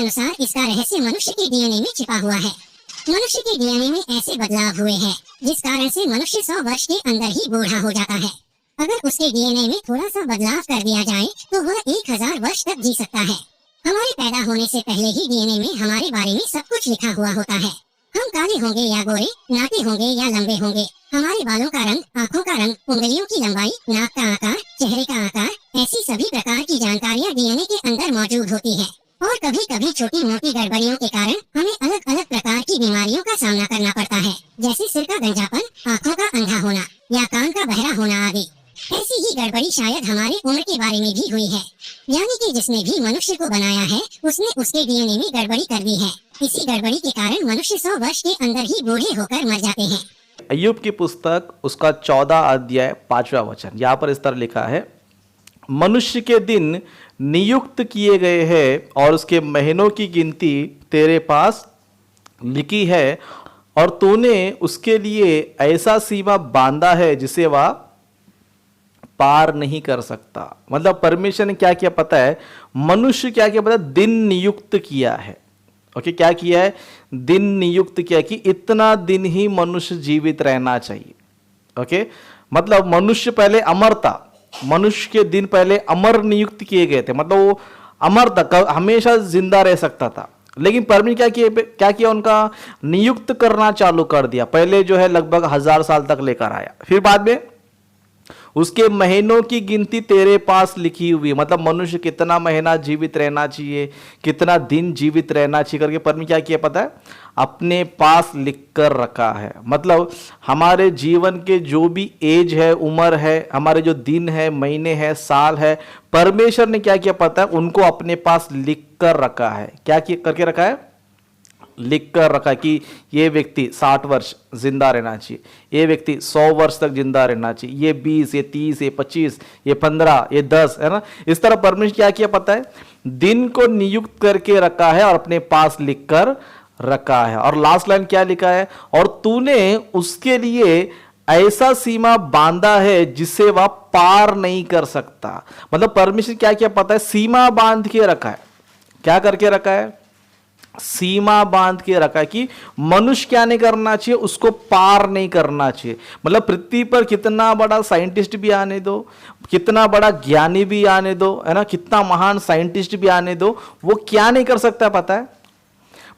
अनुसार इसका रहस्य मनुष्य के डीएनए में छिपा हुआ है। मनुष्य के डीएनए में ऐसे बदलाव हुए हैं जिस कारण से मनुष्य 100 वर्ष के अंदर ही बूढ़ा हो जाता है। अगर उसके डीएनए में थोड़ा सा बदलाव कर दिया जाए तो वह 1000 वर्ष तक जी सकता है। हमारे पैदा होने से पहले ही डीएनए में हमारे बारे में सब कुछ लिखा हुआ होता है। हम काले होंगे या गोरे, नाटे होंगे या लंबे होंगे, हमारे बालों का रंग, आँखों का रंग, उंगलियों की लंबाई, नाक का आकार, चेहरे का आकार, ऐसी सभी प्रकार की जानकारियाँ डीएनए के अंदर मौजूद होती है। और कभी कभी छोटी मोटी गड़बड़ियों के कारण हमें अलग अलग प्रकार की बीमारियों का सामना करना पड़ता है, जैसे सिर का गंजापन, आँखों का अंधा होना या कान का बहरा होना आदि। ऐसी ही गड़बड़ी शायद हमारे उम्र के बारे में भी हुई है, यानी कि जिसने भी मनुष्य को बनाया है उसने उसके डीएनए में गड़बड़ी कर दी है। इसी गड़बड़ी के कारण मनुष्य 100 वर्ष के अंदर ही बूढ़े होकर मर जाते हैं। अय्यूब की पुस्तक उसका 14 अध्याय 5वां वचन, यहाँ पर इस तरह लिखा है, मनुष्य के दिन नियुक्त किए गए हैं और उसके महीनों की गिनती तेरे पास लिखी है और तूने उसके लिए ऐसा सीमा बांधा है जिसे वह पार नहीं कर सकता। मतलब परमेश्वर ने क्या किया पता है, मनुष्य क्या किया पता है, दिन नियुक्त किया है। ओके, क्या किया है, दिन नियुक्त किया कि इतना दिन ही मनुष्य जीवित रहना चाहिए। ओके, मतलब मनुष्य पहले अमर था, मनुष्य के दिन पहले अमर नियुक्त किए गए थे, मतलब वो अमर था, हमेशा जिंदा रह सकता था। लेकिन परमेश्वर क्या किया उनका नियुक्त करना चालू कर दिया। पहले जो है लगभग 1000 साल तक लेकर आया, फिर बाद में उसके महीनों की गिनती तेरे पास लिखी हुई, मतलब मनुष्य कितना महीना जीवित रहना चाहिए, कितना दिन जीवित रहना चाहिए करके परमेश्वर क्या किया पता है, अपने पास लिख कर रखा है। मतलब हमारे जीवन के जो भी एज है, उम्र है, हमारे जो दिन है, महीने हैं, साल है, परमेश्वर ने क्या किया पता है, उनको अपने पास लिख कर रखा है। क्या करके रखा है, लिख कर रखा कि ये व्यक्ति 60 वर्ष जिंदा रहना चाहिए, ये व्यक्ति 100 वर्ष तक जिंदा रहना चाहिए, ये 20, ये 30, ये 25, ये 15, ये 10, है ना। इस तरह परमेश्वर क्या किया पता है, दिन को नियुक्त करके रखा है और अपने पास लिख कर रखा है। और लास्ट लाइन क्या लिखा है, और तूने उसके लिए ऐसा सीमा बांधा है जिसे वह पार नहीं कर सकता। मतलब परमेश्वर क्या किया पता है, सीमा बांध के रखा है। क्या करके रखा है, सीमा बांध के रखा कि मनुष्य क्या नहीं करना चाहिए, उसको पार नहीं करना चाहिए। मतलब पृथ्वी पर कितना बड़ा साइंटिस्ट भी आने दो, कितना बड़ा ज्ञानी भी आने दो, है ना, कितना महान साइंटिस्ट भी आने दो, वो क्या नहीं कर सकता पता है,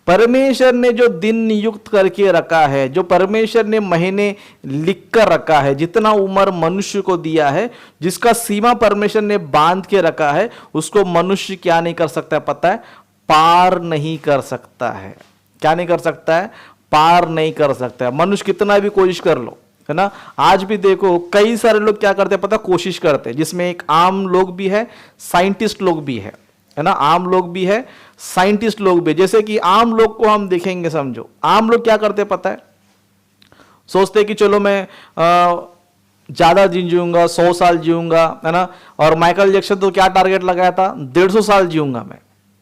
परमेश्वर ने जो दिन नियुक्त करके रखा है, जो परमेश्वर ने महीने लिख कर रखा है, जितना उम्र मनुष्य को दिया है, जिसका सीमा परमेश्वर ने बांध के रखा है, उसको मनुष्य क्या नहीं कर सकता पता है, पार नहीं कर सकता है। क्या नहीं कर सकता है, पार नहीं कर सकता है। मनुष्य कितना भी कोशिश कर लो, है ना। आज भी देखो कई सारे लोग क्या करते हैं पता, कोशिश करते हैं, जिसमें एक आम लोग भी है, साइंटिस्ट लोग भी है ना। आम लोग भी है, साइंटिस्ट लोग भी। जैसे कि आम लोग को हम देखेंगे, समझो आम लोग क्या करते हैं पता है, सोचते हैं कि चलो मैं ज्यादा दिन जीऊंगा, 100 साल जीऊंगा, है ना। और माइकल जैक्सन तो क्या टारगेट लगाया था, 150 साल जीऊंगा मैं।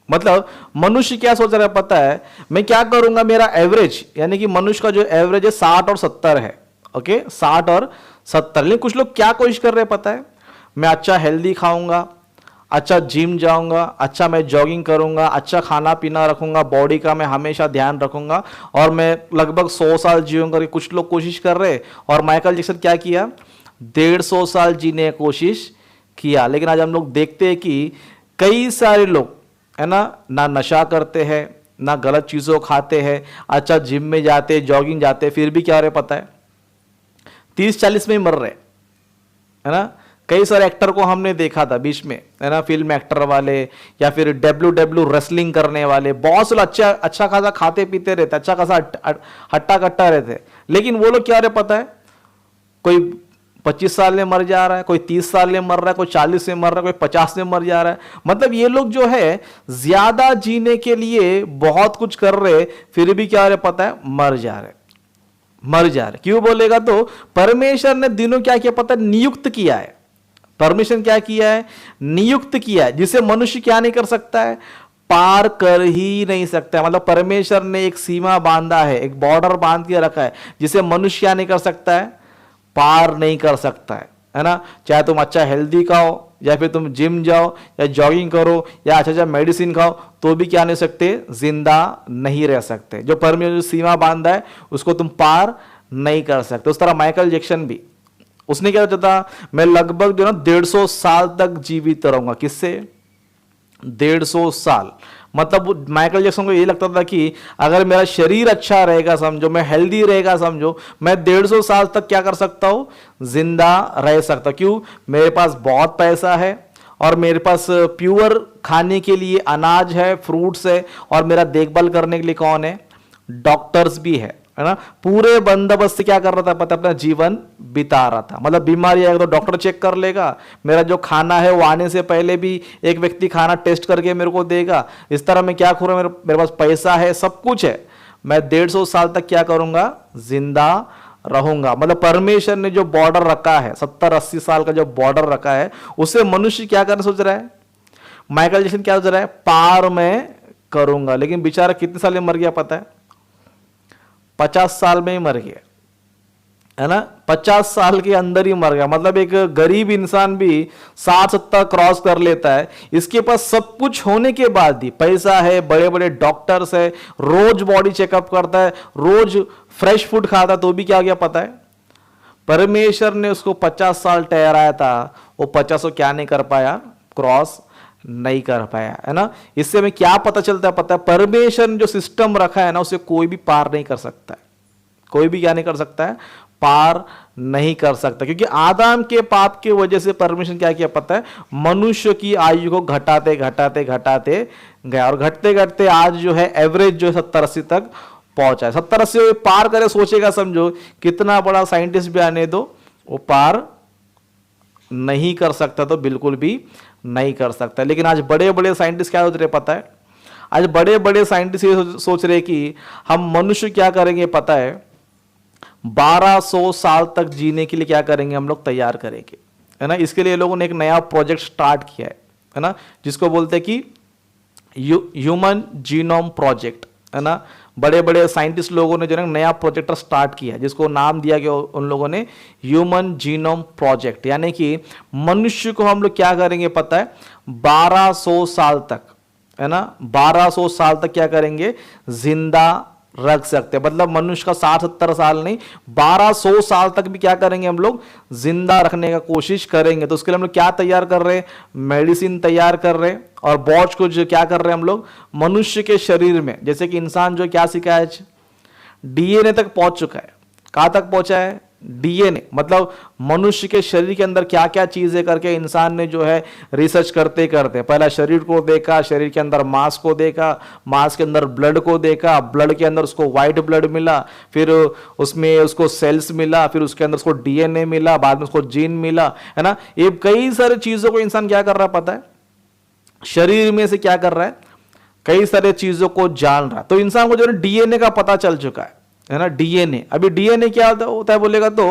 मतलब मनुष्य क्या सोच रहा है पता है, मैं क्या करूंगा, मेरा एवरेज, यानी कि मनुष्य का जो एवरेज है 60 और 70 है। ओके, 60 और 70। लेकिन कुछ लोग क्या कोशिश कर रहे हैं पता है, मैं अच्छा हेल्दी खाऊंगा, अच्छा जिम जाऊंगा, अच्छा मैं जॉगिंग करूंगा, अच्छा खाना पीना रखूंगा, बॉडी का मैं हमेशा ध्यान रखूंगा और मैं लगभग 100 साल जीऊंगा। कुछ लोग कोशिश कर रहे। और माइकल जैक्सन क्या किया, 150 साल जीने की कोशिश किया। लेकिन आज हम लोग देखते हैं कि कई सारे लोग, है ना नशा करते हैं, ना गलत चीज़ों खाते हैं, अच्छा जिम में जाते, जॉगिंग जाते, फिर भी क्या हो रहा है पता है, 30-40 में ही मर रहे, है ना। कई सारे एक्टर को हमने देखा था बीच में, है ना, फिल्म एक्टर वाले या फिर WWE रेसलिंग करने वाले, बहुत से लोग अच्छा खासा खाते पीते रहते, अच्छा खासा हट्टा कट्टा रहते, लेकिन वो लोग क्या हो रहे पता है, कोई 25 साल में मर जा रहा है, कोई 30 साल में मर रहा है, कोई 40 में मर रहा है, कोई 50 में मर जा रहा है। मतलब ये लोग जो है ज्यादा जीने के लिए बहुत कुछ कर रहे, फिर भी क्या हो रहा है पता है, मर जा रहे। क्यों बोलेगा तो परमेश्वर ने दिनों क्या किया पता है, नियुक्त किया है। परमेश्वर क्या किया है, नियुक्त किया है, जिसे मनुष्य क्या नहीं कर सकता है, पार कर ही नहीं सकता है। मतलब परमेश्वर ने एक सीमा बांधा है, एक बॉर्डर बांध के रखा है, जिसे मनुष्य क्या नहीं कर सकता है, पार नहीं कर सकता है। है ना, चाहे तुम अच्छा हेल्दी खाओ या फिर तुम जिम जाओ या जॉगिंग करो या अच्छा मेडिसिन खाओ, तो भी क्या नहीं सकते, जिंदा नहीं रह सकते। जो परमेश्वर जो सीमा बांधा है उसको तुम पार नहीं कर सकते। उस तरह माइकल जैक्सन भी, उसने क्या सोचा था, मैं लगभग जो ना 150 साल तक जीवित रहूंगा। किससे? 150 साल। मतलब माइकल जैक्सन को ये लगता था कि अगर मेरा शरीर अच्छा रहेगा, समझो मैं हेल्दी रहेगा, समझो मैं 150 साल तक क्या कर सकता हूं, जिंदा रह सकता। क्यों? मेरे पास बहुत पैसा है और मेरे पास प्योर खाने के लिए अनाज है, फ्रूट्स है, और मेरा देखभाल करने के लिए कौन है, डॉक्टर्स भी है ना। पूरे बंदोबस्त से क्या कर रहा था पता, अपना जीवन बिता रहा था। मतलब बीमारी आएगा तो डॉक्टर चेक कर लेगा, मेरा जो खाना है वो आने से पहले भी एक व्यक्ति खाना टेस्ट करके मेरे को देगा। इस तरह मैं क्या करूँ, मेरे पास पैसा है, सब कुछ है, मैं 150 साल तक क्या करूंगा, जिंदा रहूंगा। मतलब परमेश्वर ने जो बॉर्डर रखा है, 70-80 साल का जो बॉर्डर रखा है, उसे मनुष्य क्या करना सोच रहा है, माइकल जैक्सन क्या सोच रहा है, पार मैं करूंगा। लेकिन बेचारा कितने साल में मर गया पता है, 50 साल में ही मर गया, है ना। 50 साल के अंदर ही मर गया। मतलब एक गरीब इंसान भी 60-70 क्रॉस कर लेता है, इसके पास सब कुछ होने के बाद भी, पैसा है, बड़े बड़े डॉक्टर्स है, रोज बॉडी चेकअप करता है, रोज फ्रेश फूड खाता, तो भी क्या हो गया पता है, परमेश्वर ने उसको 50 साल ठहराया था, वो 50 क्या नहीं कर पाया, क्रॉस नहीं कर पाया, है ना। इससे हमें क्या पता चलता है पता है, परमेश्वर ने जो सिस्टम रखा है ना, उसे कोई भी पार नहीं कर सकता है। कोई भी क्या नहीं कर सकता है, पार नहीं कर सकता। क्योंकि आदम के पाप की वजह से परमेश्वर क्या किया पता है, मनुष्य की आयु को घटाते घटाते घटाते गया, और घटते घटते आज जो है एवरेज जो 70-80 तक पहुंचा है। 70-80 पार करे, सोचेगा समझो कितना बड़ा साइंटिस्ट भी आने दो, वो पार नहीं कर सकता, तो बिल्कुल भी नहीं कर सकता। लेकिन आज बड़े बड़े साइंटिस्ट क्या सोच रहे पता है, आज बड़े बड़े साइंटिस्ट ये सोच रहे कि हम मनुष्य क्या करेंगे पता है, 1200 साल तक जीने के लिए क्या करेंगे, हम लोग तैयार करेंगे, है ना। इसके लिए लोगों ने एक नया प्रोजेक्ट स्टार्ट किया है ना, जिसको बोलते हैं कि ह्यूमन जीनोम प्रोजेक्ट, है ना। बड़े बड़े साइंटिस्ट लोगों ने जो है नया प्रोजेक्ट स्टार्ट किया है, जिसको नाम दिया गया उन लोगों ने ह्यूमन जीनोम प्रोजेक्ट। यानी कि मनुष्य को हम लोग क्या करेंगे पता है, 1200 साल तक, है ना, 1200 साल तक क्या करेंगे, जिंदा रख सकते हैं। मतलब मनुष्य का 60-70 साल नहीं, 1200 साल तक भी क्या करेंगे, हम लोग जिंदा रखने का कोशिश करेंगे। तो उसके लिए हम लोग क्या तैयार कर रहे हैं, मेडिसिन तैयार कर रहे हैं, और बॉच को जो क्या कर रहे हैं हम लोग, मनुष्य के शरीर में, जैसे कि इंसान जो क्या सीखा है, डीएनए तक पहुंच चुका है। कहां तक पहुंचा है, डीएनए। मतलब मनुष्य के शरीर के अंदर क्या क्या चीजें करके इंसान ने जो है रिसर्च करते करते, पहला शरीर को देखा, शरीर के अंदर मांस को देखा, मांस के अंदर ब्लड को देखा, ब्लड के अंदर उसको व्हाइट ब्लड मिला, फिर उसमें उसको सेल्स मिला, फिर उसके अंदर उसको डीएनए मिला, बाद में उसको जीन मिला, है ना। ये कई सारी चीजों को इंसान क्या कर रहा है पता है, शरीर में से क्या कर रहा है, कई सारे चीजों को जान रहा है। तो इंसान को जो है डीएनए का पता चल चुका है ना। डीएनए, अभी डीएनए क्या होता है बोलेगा तो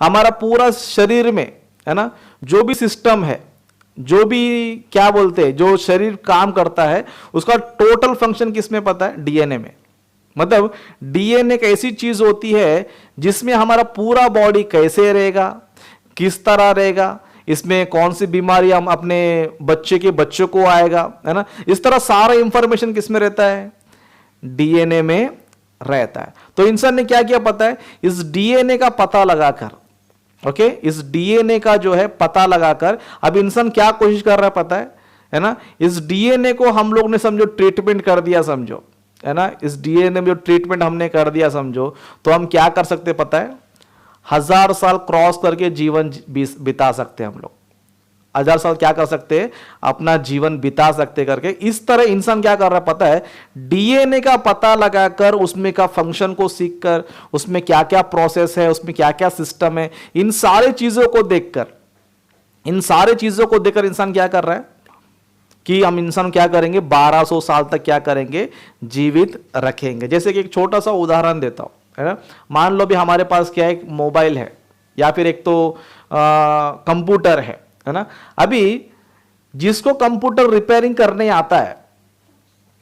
हमारा पूरा शरीर में, है ना, जो भी सिस्टम है, जो भी क्या बोलते हैं, जो शरीर काम करता है, उसका टोटल फंक्शन किसमें पता है, डीएनए में। मतलब डीएनए एक ऐसी चीज होती है जिसमें हमारा पूरा बॉडी कैसे रहेगा, किस तरह रहेगा, इसमें कौन सी बीमारी हम अपने बच्चों को आएगा, है ना, इस तरह सारा इंफॉर्मेशन किसमें रहता है, डीएनए में रहता है। तो इंसान ने क्या किया पता है, इस डीएनए का पता लगाकर, ओके, इस डीएनए का जो है पता लगाकर अब इंसान क्या कोशिश कर रहा है पता है ना, इस डीएनए को हम लोग ने समझो ट्रीटमेंट कर दिया, समझो, है ना, इस डीएनए में जो ट्रीटमेंट हमने कर दिया समझो, तो हम क्या कर सकते पता है, 1000 साल क्रॉस करके जीवन बिता सकते हैं हम लोग। 1000 साल क्या कर सकते हैं, अपना जीवन बिता सकते करके। इस तरह इंसान क्या कर रहा है पता है, डीएनए का पता लगाकर, उसमें का फंक्शन को सीखकर, उसमें क्या क्या प्रोसेस है, उसमें क्या क्या सिस्टम है, इन सारे चीजों को देखकर इंसान क्या कर रहा है कि हम इंसान क्या करेंगे, 1200 साल तक क्या करेंगे, जीवित रखेंगे। जैसे कि एक छोटा सा उदाहरण देता हूं, है ना। मान लो भी हमारे पास क्या है, मोबाइल है या फिर एक तो कंप्यूटर है ना। अभी जिसको कंप्यूटर रिपेयरिंग करने आता है,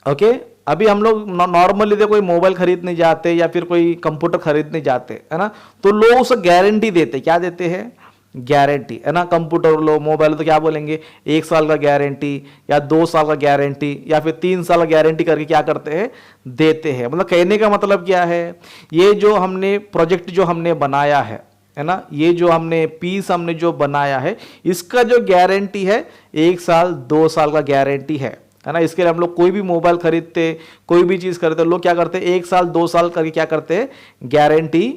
ओके, अभी हम लोग नॉर्मली कोई मोबाइल खरीदने जाते या फिर कोई कंप्यूटर खरीदने जाते, है ना, तो लोग उसे गारंटी देते, क्या देते हैं, गारंटी, है ना। कंप्यूटर लो, मोबाइल तो क्या बोलेंगे, 1 साल का गारंटी या 2 साल का गारंटी या फिर 3 साल का गारंटी करके क्या करते हैं, देते हैं। मतलब कहने का मतलब क्या है, ये जो हमने प्रोजेक्ट जो हमने बनाया है ना, ये जो हमने पीस हमने जो बनाया है, इसका जो गारंटी है 1 साल 2 साल का गारंटी है ना। इसके लिए हम लोग कोई भी मोबाइल खरीदते, कोई भी चीज खरीदते, लोग क्या करते हैं, 1 साल 2 साल करके क्या करते हैं, गारंटी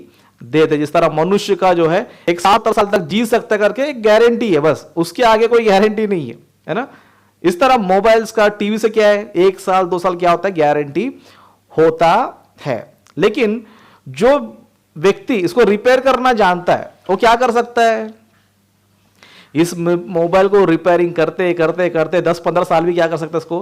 देते। जिस तरह मनुष्य का जो है 107 साल तक जी सकता करके एक गारंटी है, बस उसके आगे कोई गारंटी नहीं है ना। इस तरह मोबाइल्स का, टीवी से क्या है, 1 साल 2 साल क्या होता है, गारंटी होता है। लेकिन जो व्यक्ति इसको रिपेयर करना जानता है वो क्या कर सकता है, इस मोबाइल को रिपेयरिंग करते करते करते 10-15 साल भी क्या कर सकता है,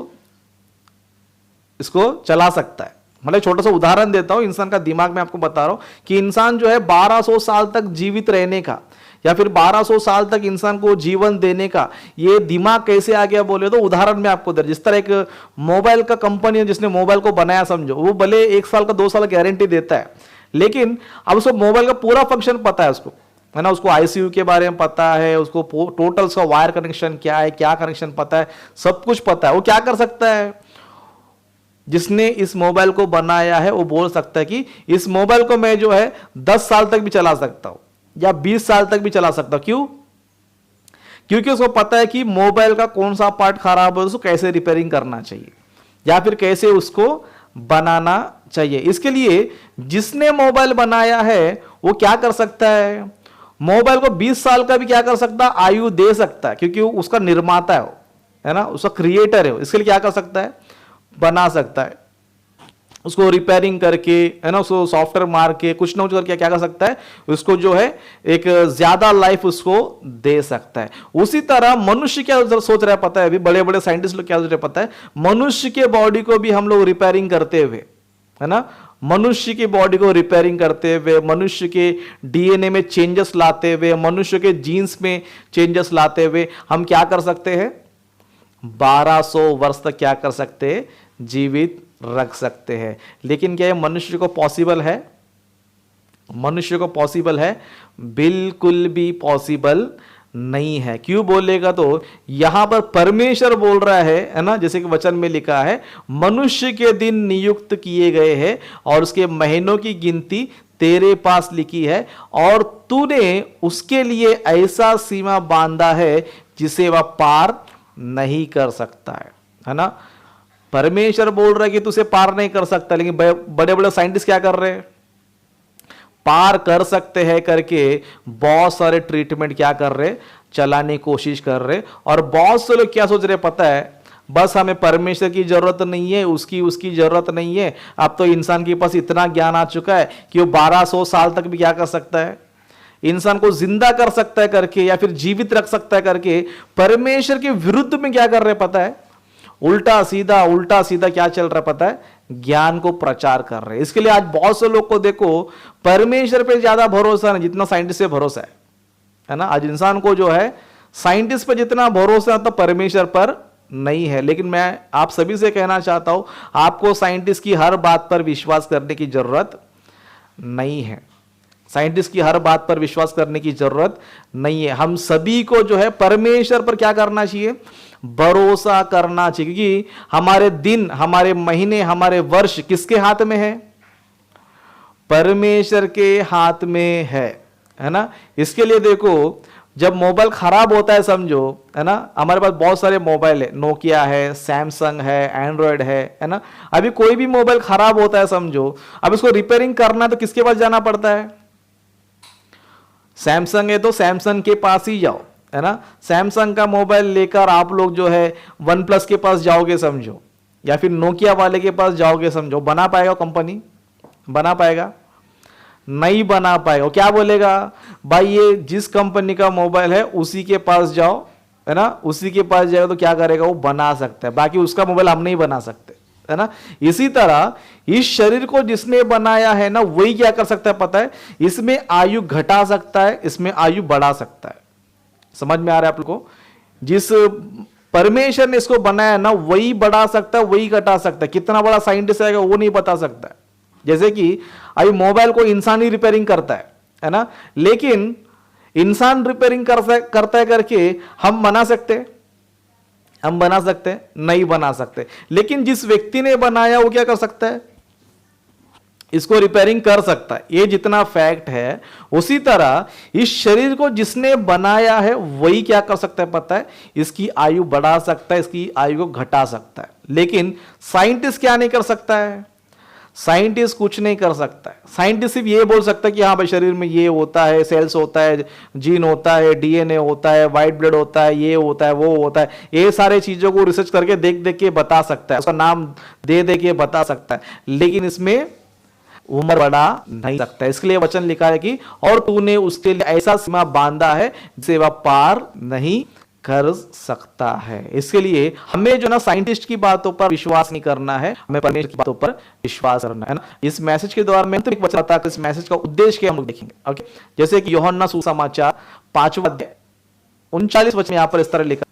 इसको चला सकता है। मतलब छोटा सा उदाहरण देता हूं, इंसान का दिमाग में आपको बता रहा हूं कि इंसान जो है 1200 साल तक जीवित रहने का या फिर 1200 साल तक इंसान को जीवन देने का ये दिमाग कैसे आ गया बोले तो उदाहरण में आपको दे, जिस तरह एक मोबाइल का कंपनी है जिसने मोबाइल को बनाया, समझो वो भले 1 साल का 2 साल गारंटी देता है, लेकिन अब उसको मोबाइल का पूरा फंक्शन पता है उसको, है ना। उसको आईसीयू के बारे में पता है, उसको टोटल उसका वायर कनेक्शन क्या है, क्या कनेक्शन पता है, सब कुछ पता है। वो क्या कर सकता है, जिसने इस मोबाइल को बनाया है वो बोल सकता है कि इस मोबाइल को मैं जो है 10 साल तक भी चला सकता हूं या 20 साल तक भी चला सकता हूं। क्यों? क्योंकि उसको पता है कि मोबाइल का कौन सा पार्ट खराब है, उसको कैसे रिपेयरिंग करना चाहिए या फिर कैसे उसको बनाना चाहिए। इसके लिए जिसने मोबाइल बनाया है वो क्या कर सकता है, मोबाइल को 20 साल का भी क्या कर सकता है, आयु दे सकता है, क्योंकि वो उसका निर्माता है ना, उसका क्रिएटर है। इसके लिए क्या कर सकता है, बना सकता है, उसको रिपेयरिंग करके, है ना, उसको सॉफ्टवेयर मार के कुछ ना कुछ करके क्या कर सकता है, उसको जो है एक ज्यादा लाइफ उसको दे सकता है। उसी तरह मनुष्य क्या सोच रहा है पता है, अभी बड़े बड़े साइंटिस्ट लोग क्या सोच रहे पता है, मनुष्य के बॉडी को भी हम लोग रिपेयरिंग करते हुए, है ना, मनुष्य की बॉडी को रिपेयरिंग करते हुए, मनुष्य के डीएनए में चेंजेस लाते हुए, मनुष्य के जीन्स में चेंजेस लाते हुए हम क्या कर सकते हैं, 1200 वर्ष तक क्या कर सकते हैं, जीवित रख सकते हैं। लेकिन क्या ये मनुष्य को पॉसिबल है, मनुष्य को पॉसिबल है, बिल्कुल भी पॉसिबल नहीं है। क्यों बोलेगा तो यहां पर परमेश्वर बोल रहा है ना, जैसे कि वचन में लिखा है, मनुष्य के दिन नियुक्त किए गए हैं और उसके महीनों की गिनती तेरे पास लिखी है और तूने उसके लिए ऐसा सीमा बांधा है जिसे वह पार नहीं कर सकता है ना। परमेश्वर बोल रहा है कि तू उसे पार नहीं कर सकता, लेकिन बड़े बड़े साइंटिस्ट क्या कर रहे हैं, पार कर सकते हैं करके बहुत सारे ट्रीटमेंट क्या कर रहे, चलाने की कोशिश कर रहे। और बहुत से लोग क्या सोच रहे पता है, बस हमें परमेश्वर की जरूरत नहीं है, उसकी जरूरत नहीं है। अब तो इंसान के पास इतना ज्ञान आ चुका है कि वो 1200 साल तक भी क्या कर सकता है, इंसान को जिंदा कर सकता है करके या फिर जीवित रख सकता है करके परमेश्वर के विरुद्ध में क्या कर रहे पता है, उल्टा सीधा क्या चल रहा है पता है, ज्ञान को प्रचार कर रहे हैं। इसके लिए आज बहुत से लोग को देखो परमेश्वर पे ज्यादा भरोसा नहीं जितना साइंटिस्ट पे भरोसा है ना। आज इंसान को जो है साइंटिस्ट पे जितना भरोसा है तो परमेश्वर पर नहीं है। लेकिन मैं आप सभी से कहना चाहता हूं, आपको साइंटिस्ट की हर बात पर विश्वास करने की जरूरत नहीं है, साइंटिस्ट की हर बात पर विश्वास करने की जरूरत नहीं है। हम सभी को जो है परमेश्वर पर क्या करना चाहिए, भरोसा करना चाहिए, क्योंकि हमारे दिन, हमारे महीने, हमारे वर्ष किसके हाथ में है, परमेश्वर के हाथ में है ना। इसके लिए देखो जब मोबाइल खराब होता है समझो, है ना, हमारे पास बहुत सारे मोबाइल है, नोकिया है, सैमसंग है, एंड्रॉयड है ना। अभी कोई भी मोबाइल खराब होता है समझो, अब इसको रिपेयरिंग करना है तो किसके पास जाना पड़ता है, सैमसंग है तो सैमसंग के पास ही जाओ, है ना। सैमसंग का मोबाइल लेकर आप लोग जो है वन प्लस के पास जाओगे समझो, या फिर नोकिया वाले के पास जाओगे समझो, बना पाएगा कंपनी, बना पाएगा, नहीं बना पाएगा। क्या बोलेगा, भाई ये जिस कंपनी का मोबाइल है उसी के पास जाओ, है ना, उसी के पास जाएगा तो क्या करेगा, वो बना सकता है, बाकी उसका मोबाइल हम नहीं बना सकते, है ना। इसी तरह इस शरीर को जिसने बनाया है ना, वही क्या कर सकता है पता है, इसमें आयु घटा सकता है, इसमें आयु बढ़ा सकता है। समझ में आ रहा है आप लोग को, जिस परमेश्वर ने इसको बनाया ना वही बढ़ा सकता है, वही घटा सकता है। कितना बड़ा साइंटिस्ट आएगा वो नहीं बता सकता है। जैसे कि अभी मोबाइल को इंसान ही रिपेयरिंग करता है ना, लेकिन इंसान रिपेयरिंग करता है करके हम बना सकते हैं? हम बना सकते हैं? नहीं बना सकते। लेकिन जिस व्यक्ति ने बनाया वो क्या कर सकता है? इसको रिपेयरिंग कर सकता है। ये जितना फैक्ट है, उसी तरह इस शरीर को जिसने बनाया है वही क्या कर सकता है पता है? इसकी आयु बढ़ा सकता है, इसकी आयु को घटा सकता है। लेकिन साइंटिस्ट क्या नहीं कर सकता है? साइंटिस्ट कुछ नहीं कर सकता है। साइंटिस्ट सिर्फ ये बोल सकता है कि हाँ भाई शरीर में ये होता है, सेल्स होता है, जीन होता है, डीएनए होता है, व्हाइट ब्लड होता है, ये होता है, वो होता है। ये सारे चीजों को रिसर्च करके देख देख के बता सकता है, उसका नाम दे दे के बता सकता है, लेकिन इसमें उम्र बढ़ा नहीं सकता। इसके लिए वचन लिखा है कि और तूने उसके लिए ऐसा सीमा बांधा है जिसे वह पार नहीं कर सकता है। इसके लिए हमें जो ना साइंटिस्ट की बातों पर विश्वास नहीं करना है, हमें परमेश्वर की बातों पर विश्वास करना है ना। इस मैसेज के द्वारा मैं तो एक वचन बताता, इस मैसेज का उद्देश्य क्या हम लोग देखेंगे। ओके, जैसे कि यूहन्ना सुसमाचार 5वां अध्याय 39 वचन यहां पर इस तरह लिखा।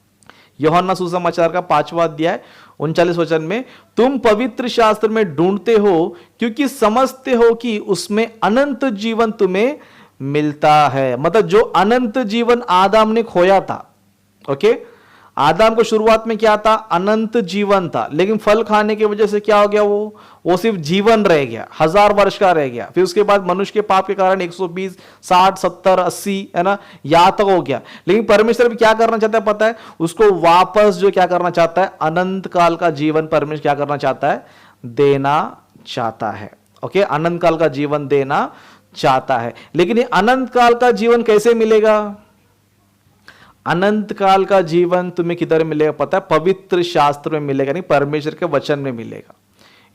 यूहन्ना सुसमाचार का 5वां अध्याय 39 वचन में, तुम पवित्र शास्त्र में ढूंढते हो क्योंकि समझते हो कि उसमें अनंत जीवन तुम्हें मिलता है। मतलब जो अनंत जीवन आदम ने खोया था। ओके, आदम को शुरुआत में क्या था? अनंत जीवन था, लेकिन फल खाने की वजह से क्या हो गया? वो सिर्फ जीवन रह गया, 1000 वर्ष का रह गया। फिर उसके बाद मनुष्य के पाप के कारण 120, 60, 70, 80 है ना, यहां तक हो गया। लेकिन परमेश्वर भी क्या करना चाहता है पता है? उसको वापस जो क्या करना चाहता है? अनंत काल का जीवन परमेश्वर क्या करना चाहता है? देना चाहता है। ओके, अनंत काल का जीवन देना चाहता है। लेकिन ये अनंत काल का जीवन कैसे मिलेगा? अनंत काल का जीवन तुम्हें किधर मिलेगा पता है? पवित्र शास्त्र में मिलेगा, नहीं परमेश्वर के वचन में मिलेगा।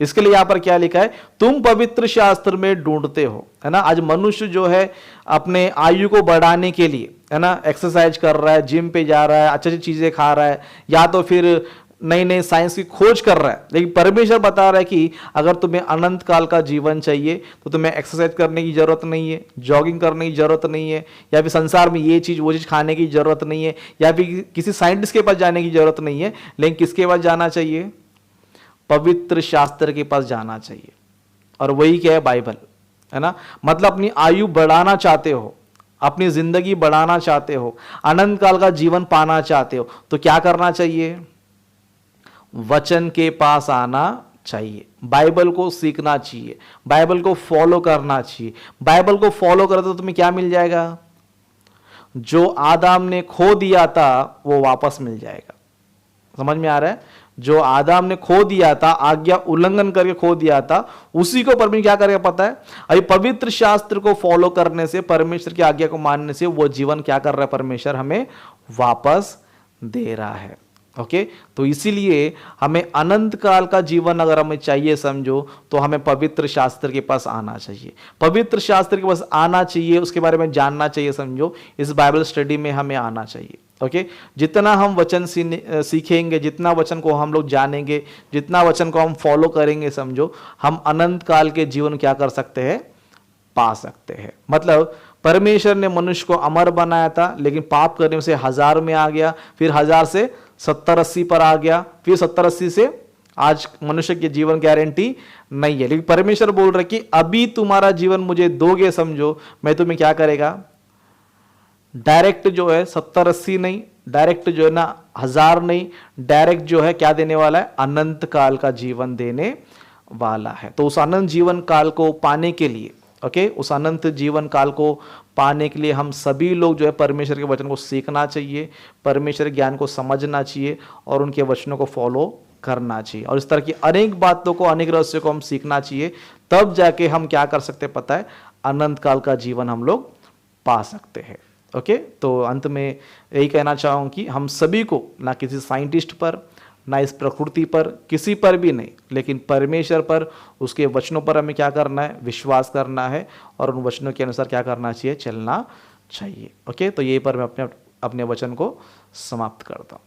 इसके लिए यहां पर क्या लिखा है? तुम पवित्र शास्त्र में ढूंढते हो, है ना। आज मनुष्य जो है अपने आयु को बढ़ाने के लिए, है ना, एक्सरसाइज कर रहा है, जिम पे जा रहा है, अच्छी अच्छी चीजें खा रहा है, या तो फिर नई नई साइंस की खोज कर रहा है। लेकिन परमेश्वर बता रहा है कि अगर तुम्हें अनंत काल का जीवन चाहिए तो तुम्हें एक्सरसाइज करने की जरूरत नहीं है, जॉगिंग करने की जरूरत नहीं है, या फिर संसार में ये चीज वो चीज खाने की जरूरत नहीं है, या फिर किसी साइंटिस्ट के पास जाने की जरूरत नहीं है। लेकिन किसके पास जाना चाहिए? पवित्र शास्त्र के पास जाना चाहिए। और वही क्या है? बाइबल, है ना। मतलब अपनी आयु बढ़ाना चाहते हो, अपनी जिंदगी बढ़ाना चाहते हो, अनंत काल का जीवन पाना चाहते हो, तो क्या करना चाहिए? वचन के पास आना चाहिए, बाइबल को सीखना चाहिए, बाइबल को फॉलो करना चाहिए। बाइबल को फॉलो करते तो तुम्हें क्या मिल जाएगा? जो आदम ने खो दिया था वो वापस मिल जाएगा। समझ में आ रहा है? जो आदम ने खो दिया था, आज्ञा उल्लंघन करके खो दिया था, उसी को परमेश्वर क्या करेगा पता है? अभी पवित्र शास्त्र को फॉलो करने से, परमेश्वर की आज्ञा को मानने से वो जीवन क्या कर रहा है? परमेश्वर हमें वापस दे रहा है। ओके, तो इसीलिए हमें अनंत काल का जीवन अगर हमें चाहिए समझो, तो हमें पवित्र शास्त्र के पास आना चाहिए। पवित्र शास्त्र के पास आना चाहिए, उसके बारे में जानना चाहिए समझो, इस बाइबल स्टडी में हमें आना चाहिए। ओके, जितना हम वचन सीखेंगे, जितना वचन को हम लोग जानेंगे, जितना वचन को हम फॉलो करेंगे समझो, हम अनंत काल के जीवन क्या कर सकते हैं? पा सकते हैं। मतलब परमेश्वर ने मनुष्य को अमर बनाया था, लेकिन पाप करने से 1000 में आ गया, फिर 1000 से 70-80 पर आ गया, फिर 70-80 से आज मनुष्य के जीवन गारंटी नहीं है। लेकिन परमेश्वर बोल रहे कि अभी तुम्हारा जीवन मुझे दोगे समझो, मैं तुम्हें क्या करेगा? डायरेक्ट जो है 70-80 नहीं, डायरेक्ट जो है ना 1000 नहीं, डायरेक्ट जो है क्या देने वाला है? अनंत काल का जीवन देने वाला है। तो उस अनंत जीवन काल को पाने के लिए, ओके, उस अनंत जीवन काल को पाने के लिए हम सभी लोग जो है परमेश्वर के वचन को सीखना चाहिए, परमेश्वर के ज्ञान को समझना चाहिए और उनके वचनों को फॉलो करना चाहिए। और इस तरह की अनेक बातों को, अनेक रहस्यों को हम सीखना चाहिए, तब जाके हम क्या कर सकते हैं पता है? अनंत काल का जीवन हम लोग पा सकते हैं। ओके, तो अंत में यही कहना चाहूँ कि हम सभी को, ना किसी साइंटिस्ट पर, ना इस प्रकृति पर, किसी पर भी नहीं, लेकिन परमेश्वर पर, उसके वचनों पर हमें क्या करना है? विश्वास करना है और उन वचनों के अनुसार क्या करना चाहिए? चलना चाहिए। ओके, तो यही पर मैं अपने वचन को समाप्त करता हूँ।